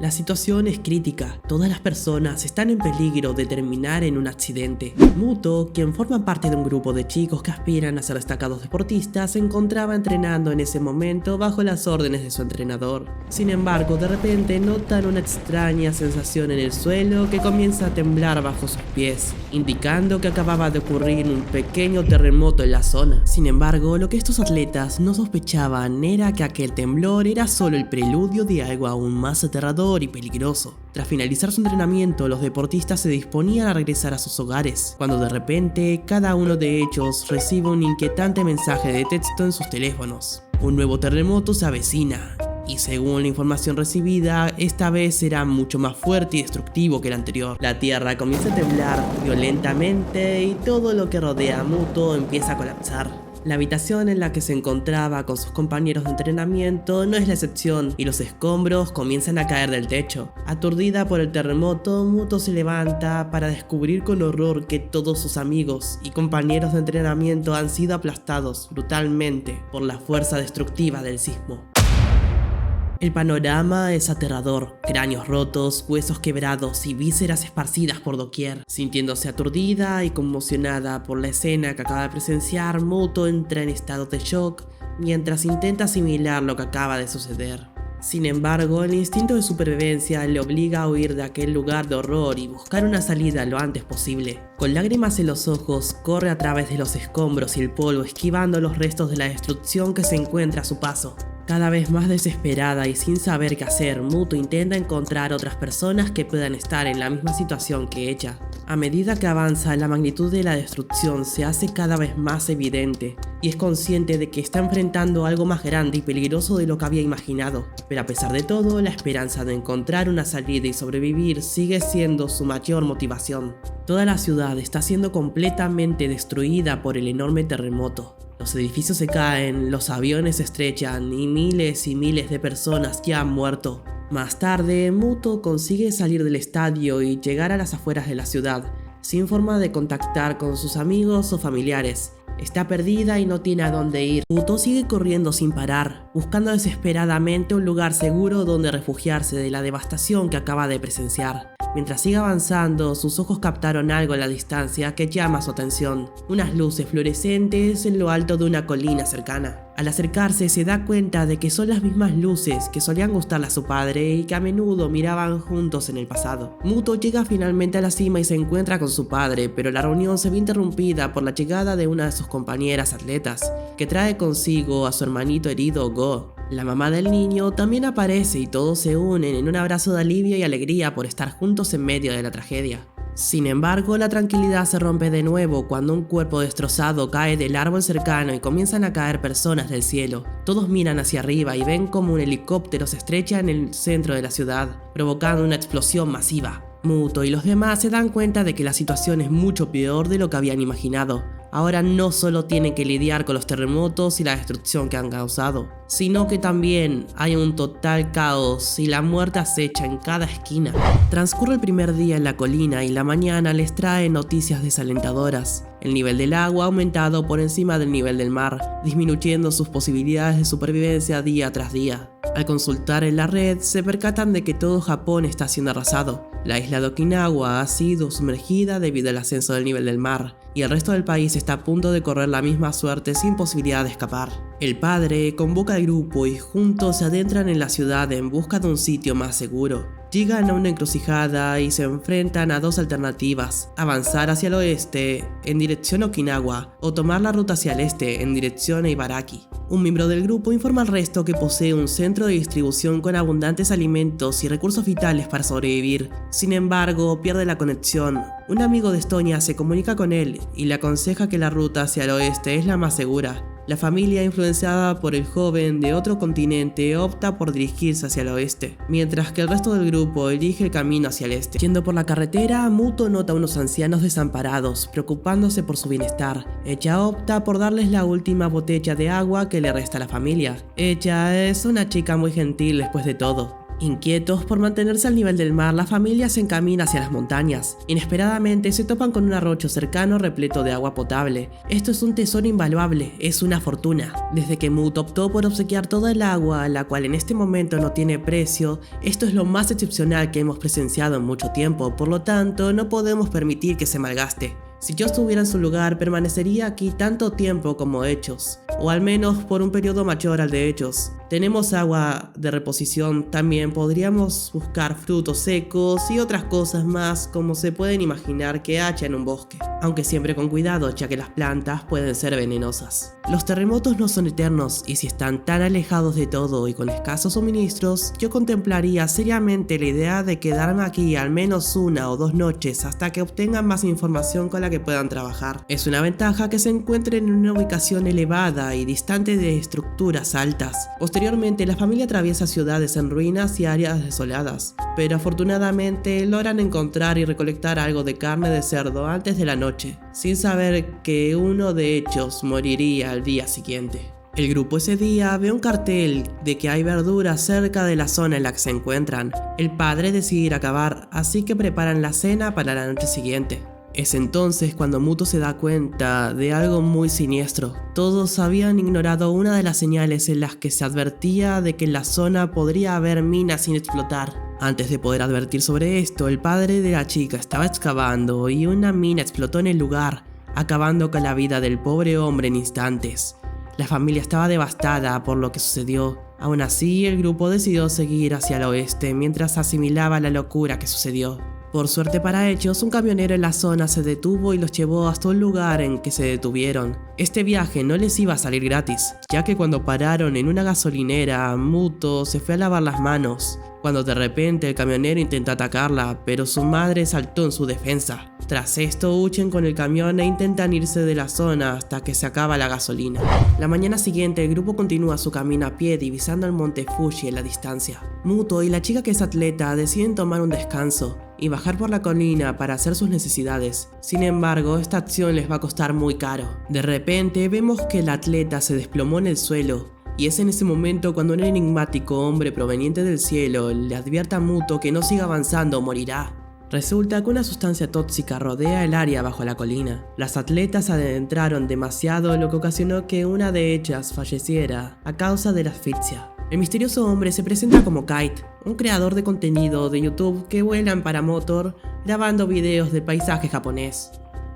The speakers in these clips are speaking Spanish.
La situación es crítica, todas las personas están en peligro de terminar en un accidente. Muto, quien forma parte de un grupo de chicos que aspiran a ser destacados deportistas, se encontraba entrenando en ese momento bajo las órdenes de su entrenador. Sin embargo, de repente notan una extraña sensación en el suelo que comienza a temblar bajo sus pies, indicando que acababa de ocurrir un pequeño terremoto en la zona. Sin embargo, lo que estos atletas no sospechaban era que aquel temblor era solo el preludio de algo aún más aterrador y peligroso. Tras finalizar su entrenamiento, los deportistas se disponían a regresar a sus hogares, cuando de repente cada uno de ellos recibe un inquietante mensaje de texto en sus teléfonos. Un nuevo terremoto se avecina, y según la información recibida, esta vez será mucho más fuerte y destructivo que el anterior. La tierra comienza a temblar violentamente y todo lo que rodea a Muto empieza a colapsar. La habitación en la que se encontraba con sus compañeros de entrenamiento no es la excepción y los escombros comienzan a caer del techo. Aturdida por el terremoto, Muto se levanta para descubrir con horror que todos sus amigos y compañeros de entrenamiento han sido aplastados brutalmente por la fuerza destructiva del sismo. El panorama es aterrador, cráneos rotos, huesos quebrados y vísceras esparcidas por doquier. Sintiéndose aturdida y conmocionada por la escena que acaba de presenciar, Muto entra en estado de shock mientras intenta asimilar lo que acaba de suceder. Sin embargo, el instinto de supervivencia le obliga a huir de aquel lugar de horror y buscar una salida lo antes posible. Con lágrimas en los ojos, corre a través de los escombros y el polvo, esquivando los restos de la destrucción que se encuentra a su paso. Cada vez más desesperada y sin saber qué hacer, Muto intenta encontrar otras personas que puedan estar en la misma situación que ella. A medida que avanza, la magnitud de la destrucción se hace cada vez más evidente y es consciente de que está enfrentando algo más grande y peligroso de lo que había imaginado. Pero a pesar de todo, la esperanza de encontrar una salida y sobrevivir sigue siendo su mayor motivación. Toda la ciudad está siendo completamente destruida por el enorme terremoto. Los edificios se caen, los aviones se estrechan y miles de personas ya han muerto. Más tarde, Muto consigue salir del estadio y llegar a las afueras de la ciudad, sin forma de contactar con sus amigos o familiares. Está perdida y no tiene a dónde ir. Muto sigue corriendo sin parar, buscando desesperadamente un lugar seguro donde refugiarse de la devastación que acaba de presenciar. Mientras sigue avanzando, sus ojos captaron algo a la distancia que llama su atención. Unas luces fluorescentes en lo alto de una colina cercana. Al acercarse se da cuenta de que son las mismas luces que solían gustarle a su padre y que a menudo miraban juntos en el pasado. Muto llega finalmente a la cima y se encuentra con su padre, pero la reunión se ve interrumpida por la llegada de una de sus compañeras atletas, que trae consigo a su hermanito herido Go. La mamá del niño también aparece y todos se unen en un abrazo de alivio y alegría por estar juntos en medio de la tragedia. Sin embargo, la tranquilidad se rompe de nuevo cuando un cuerpo destrozado cae del árbol cercano y comienzan a caer personas del cielo. Todos miran hacia arriba y ven como un helicóptero se estrecha en el centro de la ciudad, provocando una explosión masiva. Muto y los demás se dan cuenta de que la situación es mucho peor de lo que habían imaginado. Ahora no solo tienen que lidiar con los terremotos y la destrucción que han causado, sino que también hay un total caos y la muerte acecha en cada esquina. Transcurre el primer día en la colina y la mañana les trae noticias desalentadoras. El nivel del agua ha aumentado por encima del nivel del mar, disminuyendo sus posibilidades de supervivencia día tras día. Al consultar en la red, se percatan de que todo Japón está siendo arrasado. La isla de Okinawa ha sido sumergida debido al ascenso del nivel del mar, y el resto del país está a punto de correr la misma suerte sin posibilidad de escapar. El padre convoca al grupo y juntos se adentran en la ciudad en busca de un sitio más seguro. Llegan a una encrucijada y se enfrentan a dos alternativas: avanzar hacia el oeste en dirección a Okinawa o tomar la ruta hacia el este en dirección a Ibaraki. Un miembro del grupo informa al resto que posee un centro de distribución con abundantes alimentos y recursos vitales para sobrevivir. Sin embargo, pierde la conexión. Un amigo de Estonia se comunica con él y le aconseja que la ruta hacia el oeste es la más segura. La familia, influenciada por el joven de otro continente, opta por dirigirse hacia el oeste, mientras que el resto del grupo elige el camino hacia el este. Yendo por la carretera, Muto nota a unos ancianos desamparados, preocupándose por su bienestar. Ella opta por darles la última botella de agua que le resta a la familia. Ella es una chica muy gentil después de todo. Inquietos por mantenerse al nivel del mar, la familia se encamina hacia las montañas. Inesperadamente se topan con un arroyo cercano repleto de agua potable. Esto es un tesoro invaluable, es una fortuna. Desde que Muto optó por obsequiar toda el agua, la cual en este momento no tiene precio, esto es lo más excepcional que hemos presenciado en mucho tiempo, por lo tanto no podemos permitir que se malgaste. Si yo estuviera en su lugar, permanecería aquí tanto tiempo como Hechos, o al menos por un periodo mayor al de Hechos. Tenemos agua de reposición, también podríamos buscar frutos secos y otras cosas más como se pueden imaginar que haya en un bosque, aunque siempre con cuidado ya que las plantas pueden ser venenosas. Los terremotos no son eternos y si están tan alejados de todo y con escasos suministros, yo contemplaría seriamente la idea de quedarme aquí al menos 1 o 2 noches hasta que obtengan más información con la que puedan trabajar. Es una ventaja que se encuentren en una ubicación elevada y distante de estructuras altas. Posteriormente, la familia atraviesa ciudades en ruinas y áreas desoladas, pero afortunadamente logran encontrar y recolectar algo de carne de cerdo antes de la noche, sin saber que uno de ellos moriría al día siguiente. El grupo ese día ve un cartel de que hay verduras cerca de la zona en la que se encuentran. El padre decide ir a cavar, así que preparan la cena para la noche siguiente. Es entonces cuando Muto se da cuenta de algo muy siniestro. Todos habían ignorado una de las señales en las que se advertía de que en la zona podría haber minas sin explotar. Antes de poder advertir sobre esto, el padre de la chica estaba excavando y una mina explotó en el lugar, acabando con la vida del pobre hombre en instantes. La familia estaba devastada por lo que sucedió. Aún así, el grupo decidió seguir hacia el oeste mientras asimilaba la locura que sucedió. Por suerte para ellos, un camionero en la zona se detuvo y los llevó hasta un lugar en que se detuvieron. Este viaje no les iba a salir gratis, ya que cuando pararon en una gasolinera, Muto se fue a lavar las manos, cuando de repente el camionero intenta atacarla, pero su madre saltó en su defensa. Tras esto huyen con el camión e intentan irse de la zona hasta que se acaba la gasolina. La mañana siguiente el grupo continúa su camino a pie divisando el monte Fuji en la distancia. Muto y la chica que es atleta deciden tomar un descanso y bajar por la colina para hacer sus necesidades. Sin embargo, esta acción les va a costar muy caro. De repente vemos que el atleta se desplomó en el suelo, y es en ese momento cuando un enigmático hombre proveniente del cielo le advierte a Muto que no siga avanzando o morirá. Resulta que una sustancia tóxica rodea el área bajo la colina. Las atletas se adentraron demasiado, lo que ocasionó que una de ellas falleciera a causa de la asfixia. El misterioso hombre se presenta como Kite, un creador de contenido de YouTube que vuela en paramotor grabando videos del paisaje japonés.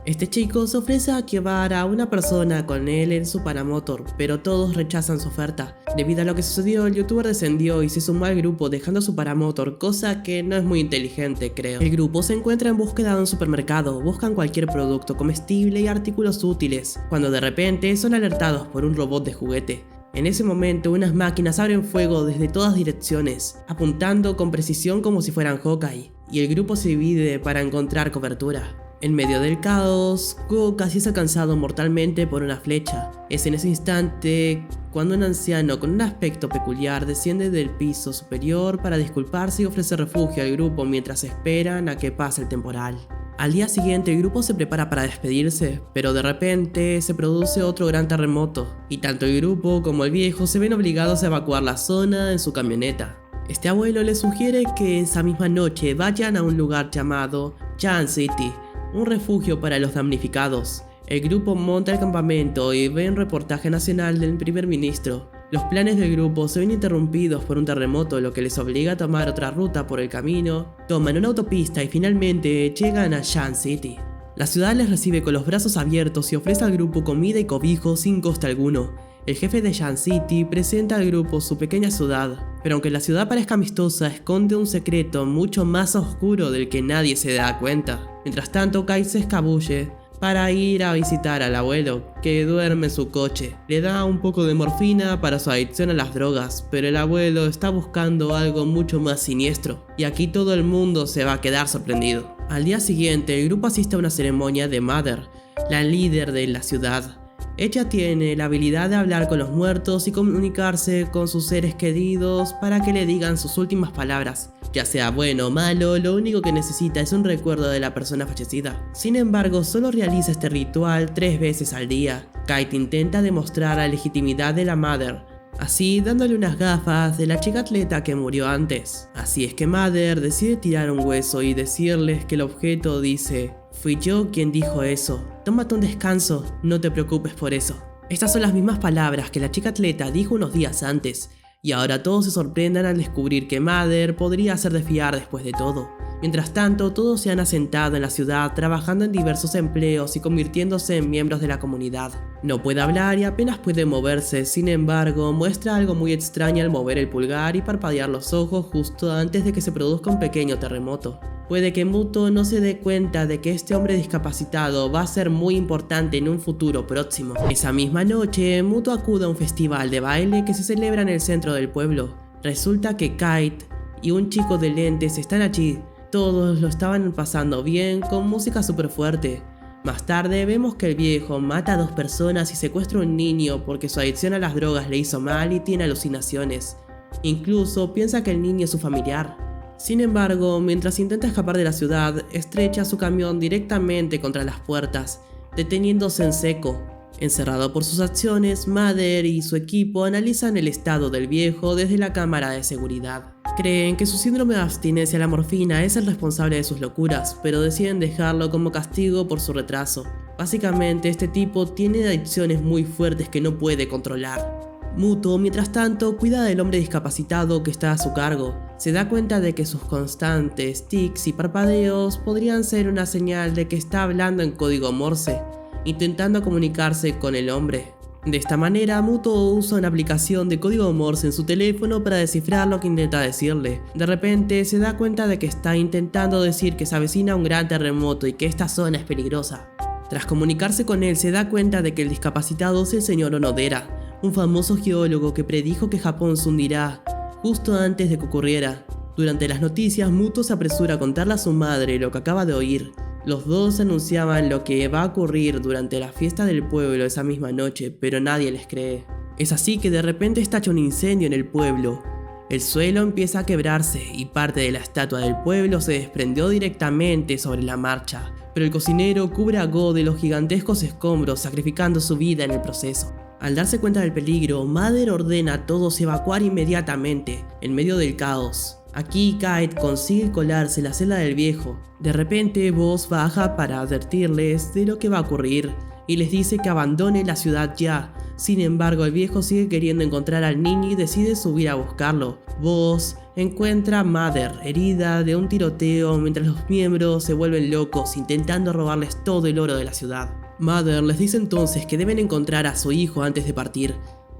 Este chico se ofrece a llevar a una persona con él en su paramotor, pero todos rechazan su oferta. Debido a lo que sucedió, el youtuber descendió y se sumó al grupo dejando su paramotor, cosa que no es muy inteligente, creo. El grupo se encuentra en búsqueda de un supermercado, buscan cualquier producto comestible y artículos útiles, cuando de repente son alertados por un robot de juguete. En ese momento unas máquinas abren fuego desde todas direcciones, apuntando con precisión como si fueran Hawkeye, y el grupo se divide para encontrar cobertura. En medio del caos, Go casi es alcanzado mortalmente por una flecha. Es en ese instante cuando un anciano con un aspecto peculiar desciende del piso superior para disculparse y ofrecer refugio al grupo mientras esperan a que pase el temporal. Al día siguiente el grupo se prepara para despedirse, pero de repente se produce otro gran terremoto, y tanto el grupo como el viejo se ven obligados a evacuar la zona en su camioneta. Este abuelo les sugiere que esa misma noche vayan a un lugar llamado Chan City, un refugio para los damnificados. El grupo monta el campamento y ve un reportaje nacional del primer ministro. Los planes del grupo se ven interrumpidos por un terremoto, lo que les obliga a tomar otra ruta por el camino. Toman una autopista y finalmente llegan a Shan City. La ciudad les recibe con los brazos abiertos y ofrece al grupo comida y cobijo sin coste alguno. El jefe de Shan City presenta al grupo su pequeña ciudad, pero aunque la ciudad parezca amistosa, esconde un secreto mucho más oscuro del que nadie se da cuenta. Mientras tanto, Kai se escabulle para ir a visitar al abuelo, que duerme en su coche. Le da un poco de morfina para su adicción a las drogas, pero el abuelo está buscando algo mucho más siniestro, y aquí todo el mundo se va a quedar sorprendido. Al día siguiente, el grupo asiste a una ceremonia de Mother, la líder de la ciudad. Ella tiene la habilidad de hablar con los muertos y comunicarse con sus seres queridos para que le digan sus últimas palabras. Ya sea bueno o malo, lo único que necesita es un recuerdo de la persona fallecida. Sin embargo, solo realiza este ritual 3 veces al día. Kite intenta demostrar la legitimidad de la Mother, así dándole unas gafas de la chica atleta que murió antes. Así es que Mother decide tirar un hueso y decirles que el objeto dice: fui yo quien dijo eso, tómate un descanso, no te preocupes por eso. Estas son las mismas palabras que la chica atleta dijo unos días antes, y ahora todos se sorprenden al descubrir que Mother podría ser de fiar después de todo. Mientras tanto, todos se han asentado en la ciudad trabajando en diversos empleos y convirtiéndose en miembros de la comunidad. No puede hablar y apenas puede moverse, sin embargo, muestra algo muy extraño al mover el pulgar y parpadear los ojos justo antes de que se produzca un pequeño terremoto. Puede que Muto no se dé cuenta de que este hombre discapacitado va a ser muy importante en un futuro próximo. Esa misma noche, Muto acude a un festival de baile que se celebra en el centro del pueblo. Resulta que Kite y un chico de lentes están allí. Todos lo estaban pasando bien con música súper fuerte. Más tarde vemos que el viejo mata a 2 personas y secuestra a un niño porque su adicción a las drogas le hizo mal y tiene alucinaciones. Incluso piensa que el niño es su familiar. Sin embargo, mientras intenta escapar de la ciudad, estrecha su camión directamente contra las puertas, deteniéndose en seco. Encerrado por sus acciones, Mother y su equipo analizan el estado del viejo desde la cámara de seguridad. Creen que su síndrome de abstinencia a la morfina es el responsable de sus locuras, pero deciden dejarlo como castigo por su retraso. Básicamente, este tipo tiene adicciones muy fuertes que no puede controlar. Muto, mientras tanto, cuida del hombre discapacitado que está a su cargo. Se da cuenta de que sus constantes tics y parpadeos podrían ser una señal de que está hablando en código Morse, intentando comunicarse con el hombre. De esta manera, Muto usa una aplicación de código Morse en su teléfono para descifrar lo que intenta decirle. De repente, se da cuenta de que está intentando decir que se avecina un gran terremoto y que esta zona es peligrosa. Tras comunicarse con él, se da cuenta de que el discapacitado es el señor Onodera, un famoso geólogo que predijo que Japón se hundirá justo antes de que ocurriera. Durante las noticias, Muto se apresura a contarle a su madre lo que acaba de oír. Los dos anunciaban lo que va a ocurrir durante la fiesta del pueblo esa misma noche, pero nadie les cree. Es así que de repente estalla un incendio en el pueblo. El suelo empieza a quebrarse y parte de la estatua del pueblo se desprendió directamente sobre la marcha, pero el cocinero cubre a Go de los gigantescos escombros, sacrificando su vida en el proceso. Al darse cuenta del peligro, Mother ordena a todos evacuar inmediatamente, en medio del caos. Aquí Kite consigue colarse en la celda del viejo. De repente, Boss baja para advertirles de lo que va a ocurrir y les dice que abandonen la ciudad ya. Sin embargo, el viejo sigue queriendo encontrar al niño y decide subir a buscarlo. Boss encuentra a Mother herida de un tiroteo mientras los miembros se vuelven locos intentando robarles todo el oro de la ciudad. Mother les dice entonces que deben encontrar a su hijo antes de partir.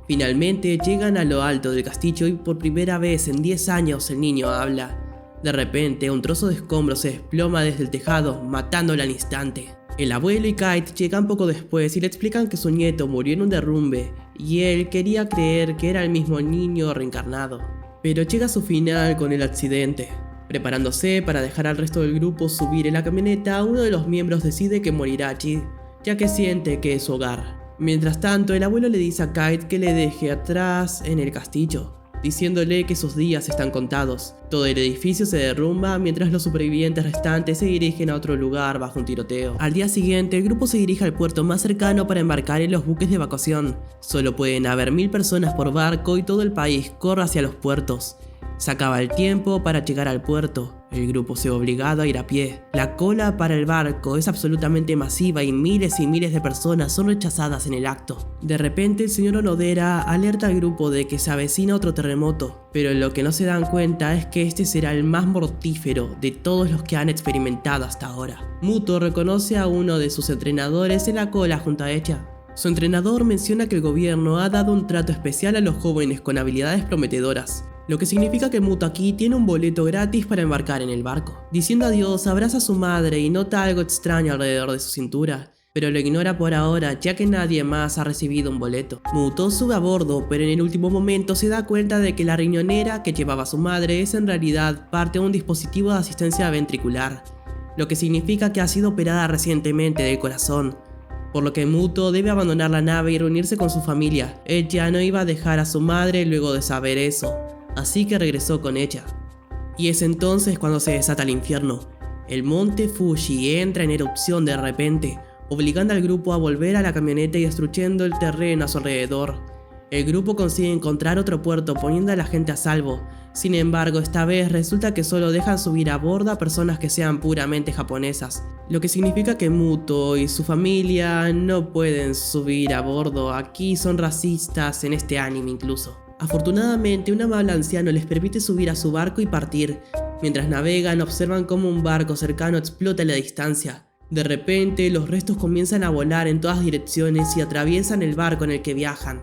Finalmente llegan a lo alto del castillo y por primera vez en 10 años el niño habla. De repente un trozo de escombro se desploma desde el tejado, matándolo al instante. El abuelo y Kite llegan poco después y le explican que su nieto murió en un derrumbe y él quería creer que era el mismo niño reencarnado. Pero llega a su final con el accidente. Preparándose para dejar al resto del grupo subir en la camioneta, uno de los miembros decide que morirá allí, ya que siente que es su hogar. Mientras tanto, el abuelo le dice a Kite que le deje atrás en el castillo, diciéndole que sus días están contados. Todo el edificio se derrumba mientras los supervivientes restantes se dirigen a otro lugar bajo un tiroteo. Al día siguiente, el grupo se dirige al puerto más cercano para embarcar en los buques de evacuación. Solo pueden haber 1000 personas por barco y todo el país corre hacia los puertos. Se acaba el tiempo para llegar al puerto. El grupo se ve obligado a ir a pie. La cola para el barco es absolutamente masiva y miles de personas son rechazadas en el acto. De repente el señor Onodera alerta al grupo de que se avecina otro terremoto, pero lo que no se dan cuenta es que este será el más mortífero de todos los que han experimentado hasta ahora. Muto reconoce a uno de sus entrenadores en la cola junto a ella. Su entrenador menciona que el gobierno ha dado un trato especial a los jóvenes con habilidades prometedoras, lo que significa que Muto aquí tiene un boleto gratis para embarcar en el barco. Diciendo adiós, abraza a su madre y nota algo extraño alrededor de su cintura, pero lo ignora por ahora ya que nadie más ha recibido un boleto. Muto sube a bordo, pero en el último momento se da cuenta de que la riñonera que llevaba a su madre es en realidad parte de un dispositivo de asistencia ventricular, lo que significa que ha sido operada recientemente del corazón, por lo que Muto debe abandonar la nave y reunirse con su familia. Él ya no iba a dejar a su madre luego de saber eso, así que regresó con ella. Y es entonces cuando se desata el infierno. El monte Fuji entra en erupción de repente, obligando al grupo a volver a la camioneta y destruyendo el terreno a su alrededor. El grupo consigue encontrar otro puerto poniendo a la gente a salvo. Sin embargo, esta vez resulta que solo dejan subir a bordo a personas que sean puramente japonesas, lo que significa que Muto y su familia no pueden subir a bordo. Aquí son racistas en este anime incluso. Afortunadamente, un amable anciano les permite subir a su barco y partir. Mientras navegan, observan cómo un barco cercano explota a la distancia. De repente, los restos comienzan a volar en todas direcciones y atraviesan el barco en el que viajan.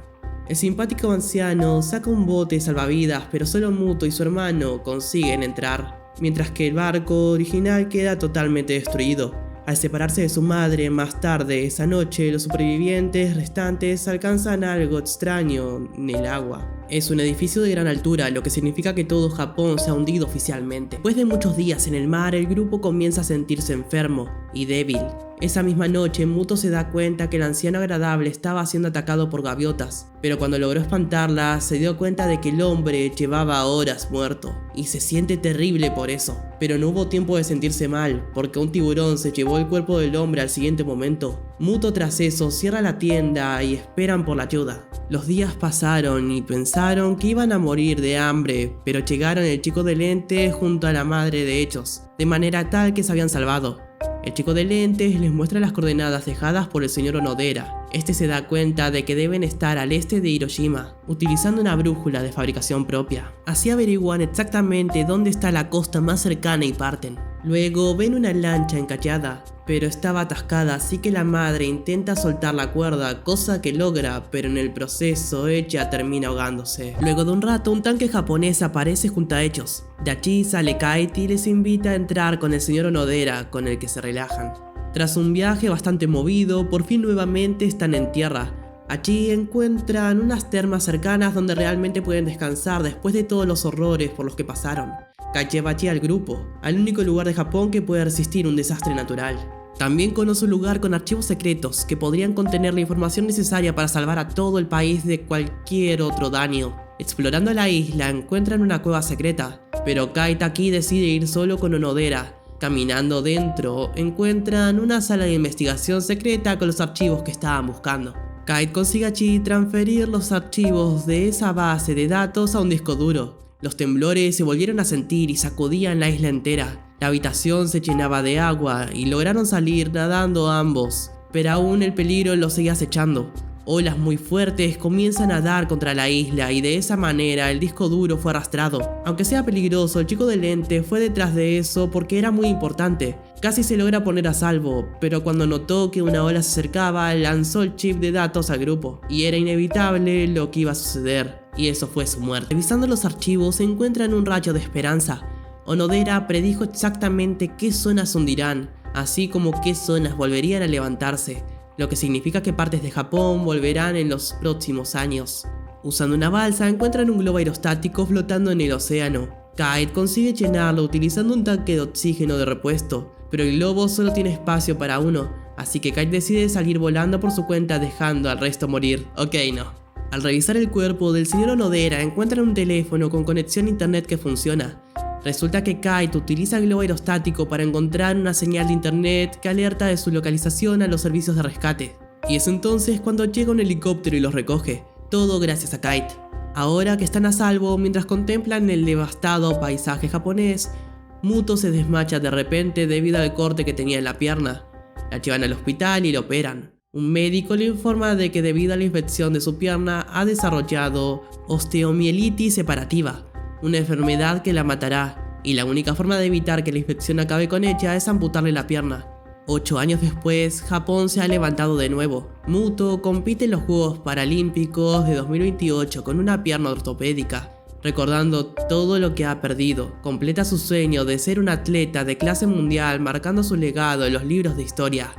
El simpático anciano saca un bote salvavidas, pero solo Muto y su hermano consiguen entrar, mientras que el barco original queda totalmente destruido. Al separarse de su madre más tarde esa noche, los supervivientes restantes alcanzan algo extraño en el agua. Es un edificio de gran altura, lo que significa que todo Japón se ha hundido oficialmente. Después de muchos días en el mar, el grupo comienza a sentirse enfermo y débil. Esa misma noche, Muto se da cuenta que el anciano agradable estaba siendo atacado por gaviotas, pero cuando logró espantarlas, se dio cuenta de que el hombre llevaba horas muerto, y se siente terrible por eso. Pero no hubo tiempo de sentirse mal, porque un tiburón se llevó el cuerpo del hombre al siguiente momento. Muto tras eso cierra la tienda y esperan por la ayuda. Los días pasaron y pensaron que iban a morir de hambre, pero llegaron el chico de lentes junto a la madre de ellos, de manera tal que se habían salvado. El chico de lentes les muestra las coordenadas dejadas por el señor Onodera. Este se da cuenta de que deben estar al este de Hiroshima, utilizando una brújula de fabricación propia. Así averiguan exactamente dónde está la costa más cercana y parten. Luego ven una lancha encallada, pero estaba atascada, así que la madre intenta soltar la cuerda, cosa que logra, pero en el proceso ella termina ahogándose. Luego de un rato, un tanque japonés aparece junto a ellos. De allí sale Kite y les invita a entrar con el señor Onodera, con el que se relajan. Tras un viaje bastante movido, por fin nuevamente están en tierra. Allí encuentran unas termas cercanas donde realmente pueden descansar después de todos los horrores por los que pasaron. Kite lleva allí al grupo, al único lugar de Japón que puede resistir un desastre natural. También conoce un lugar con archivos secretos que podrían contener la información necesaria para salvar a todo el país de cualquier otro daño. Explorando la isla encuentran una cueva secreta, pero Kite aquí decide ir solo con Onodera. Caminando dentro, encuentran una sala de investigación secreta con los archivos que estaban buscando. Kite consigue allí transferir los archivos de esa base de datos a un disco duro. Los temblores se volvieron a sentir y sacudían la isla entera. La habitación se llenaba de agua y lograron salir nadando ambos, pero aún el peligro los seguía acechando. Olas muy fuertes comienzan a dar contra la isla y de esa manera el disco duro fue arrastrado. Aunque sea peligroso, el chico de lente fue detrás de eso porque era muy importante. Casi se logra poner a salvo, pero cuando notó que una ola se acercaba, lanzó el chip de datos al grupo, y era inevitable lo que iba a suceder, y eso fue su muerte. Revisando los archivos, se encuentran un rayo de esperanza. Onodera predijo exactamente qué zonas se hundirán, así como qué zonas volverían a levantarse, lo que significa que partes de Japón volverán en los próximos años. Usando una balsa, encuentran un globo aerostático flotando en el océano. Kite consigue llenarlo utilizando un tanque de oxígeno de repuesto, pero el globo solo tiene espacio para uno, así que Kite decide salir volando por su cuenta dejando al resto morir. Ok, no. Al revisar el cuerpo del señor Onodera, encuentran un teléfono con conexión a internet que funciona. Resulta que Kite utiliza el globo aerostático para encontrar una señal de internet que alerta de su localización a los servicios de rescate. Y es entonces cuando llega un helicóptero y los recoge, todo gracias a Kite. Ahora que están a salvo, mientras contemplan el devastado paisaje japonés, Muto se desmacha de repente debido al corte que tenía en la pierna. La llevan al hospital y lo operan. Un médico le informa de que debido a la infección de su pierna ha desarrollado osteomielitis separativa, una enfermedad que la matará, y la única forma de evitar que la infección acabe con ella es amputarle la pierna. 8 años después, Japón se ha levantado de nuevo. Muto compite en los Juegos Paralímpicos de 2028 con una pierna ortopédica. Recordando todo lo que ha perdido, completa su sueño de ser un atleta de clase mundial marcando su legado en los libros de historia.